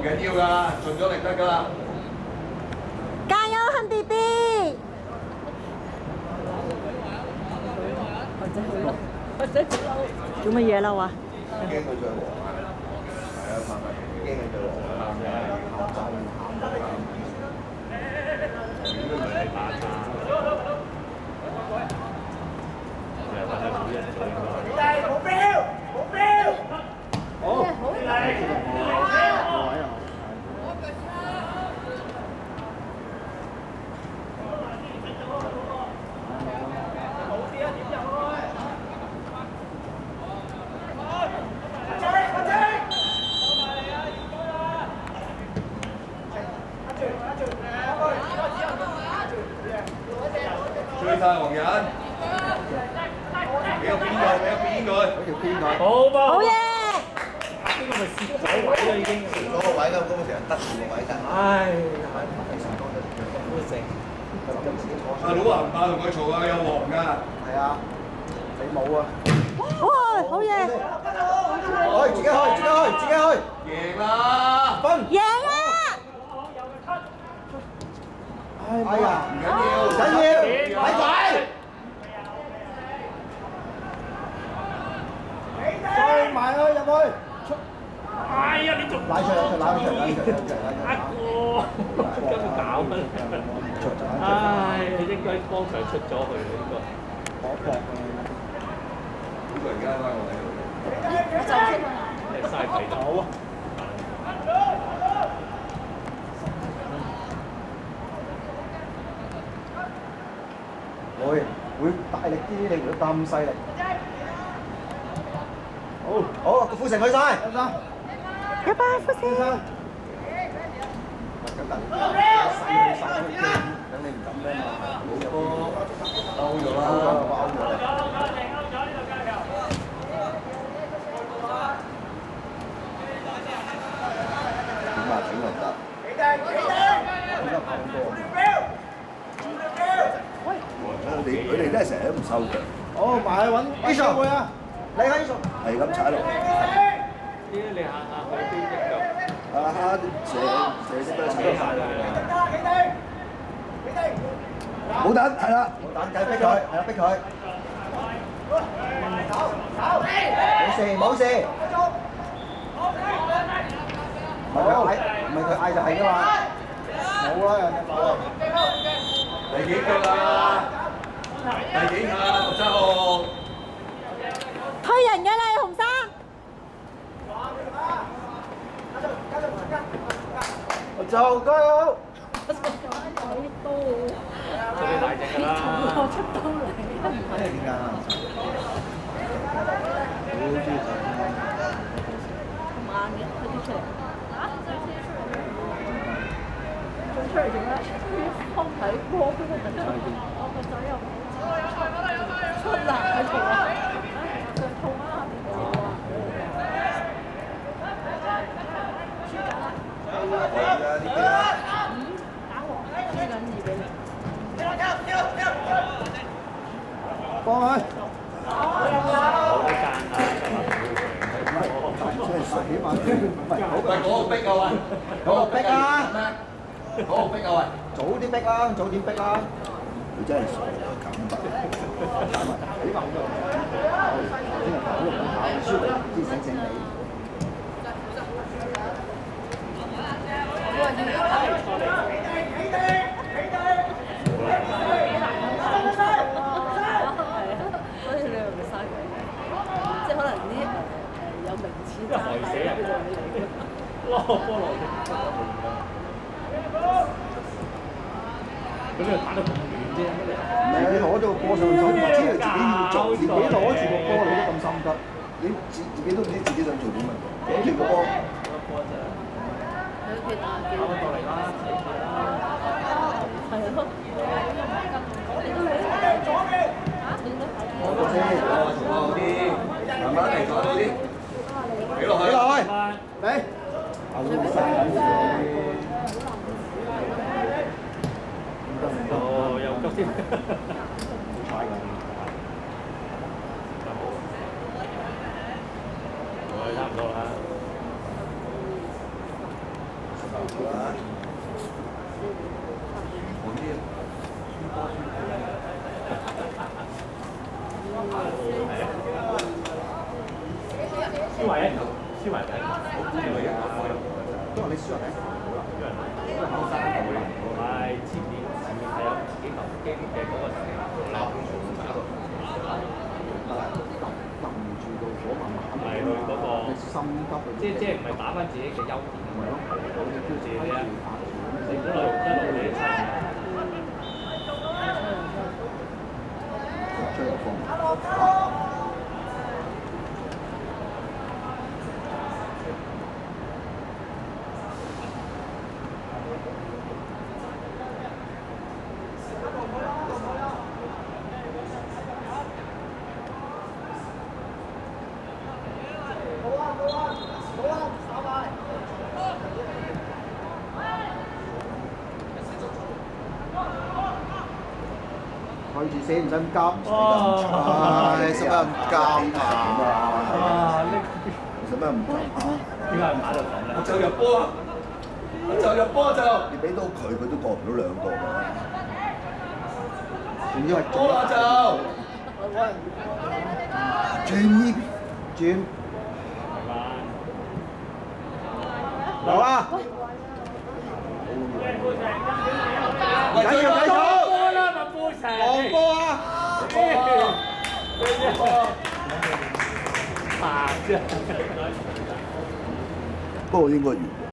緊要㗎，盡咗力得㗎啦。加油，亨 B B！做乜嘢嬲啊？驚佢最黃啊！係啊，怕咪驚佢最黃啊！點都唔係你打叉。追晒黃人，俾個邊佢，俾個邊佢，俾條邊佢。好噃，好嘢！呢個咪蝕咗位啦已經，蝕咗個位啦，咁成日得住個位㗎。唉，都成。阿佬啊，唔怕同佢嘈啊，有黃㗎。係啊，你冇啊。哇，好嘢！自己去，自己去，自己去。贏啦！分。贏啦！哎呀，唔緊要，唔緊要，咪仔。追埋去入去。哎呀，你仲拉出，拉出，拉出，拉出，一個，跟住搞乜？唉，應該當場出咗去呢個。呢個而家拉我喺度。嘥鬼頭啊！會大力啲，你唔好咁犀利。好，個富城去晒。拜拜，富城。咁等你唔敢咩嘛？冇波勾咗啦，勾咗。點啊？整又唔得。點解跑咁多？佢哋都係成日都唔收嘅。好，埋去揾呢數會啊！你喺呢數。係咁踩落。啲你下下去邊一腳？啊哈！射識得踩落晒啦。冇等，係啦。冇等，繼續逼佢，係啦，逼佢。冇事，冇事。唔係佢嗌，唔係佢嗌就係㗎嘛。冇啦，人哋冇。第幾腳啦？第幾下？17號。推人嘅啦，紅衫。就加油！特別大隻㗎啦。出到嚟。咩點解啊？好中意睇。慢嘅，快啲出嚟。仲出嚟做咩？方睇波嗰個等我個仔又出嚟喺度啊！腳痛啊！幫佢。好間啊！真係死嘛！唔係嗰個逼啊喂，嗰個逼啊！嗰個逼啊喂，早啲逼啦，早點逼啦！佢真係傻啊咁啊！起碼咁樣，聽日跑又唔跑，輸嚟唔知醒醒地。即係可能啲有名次因為害死人，攞波落去。咁你打得咁遠啫，唔係你攞咗個波上去，知道自己要做，自己攞住個波你都咁心急，你自己都唔知自己想做點啊！攞住個波。喺屋企打機。打翻過嚟啦，死佢啦！係咯。你都冇左邊。嚇？點解？我先，做好啲，慢慢嚟，做好啲，俾落去，俾落去，嚟，牛晒哦，又急添，快㗎！差唔多啦。思維思維因為你輸入係前面係有幾頭機嘅嗰個撳住到火慢慢係去嗰個心急即係唔係打翻自己嘅優點咁樣，自己啊，你一路你一齊。追個風。開住先，唔使咁急，唉，使乜咁急啊？哇！呢使乜咁急啊？點解唔打到咁咧？就入波啊！就入波就，你俾到佢，佢都過唔到兩個㗎。仲要係波啊就，轉，嚟啊！喂，緊要繼續，波啦，麥富成，黃波啊！白啫。不過應該完。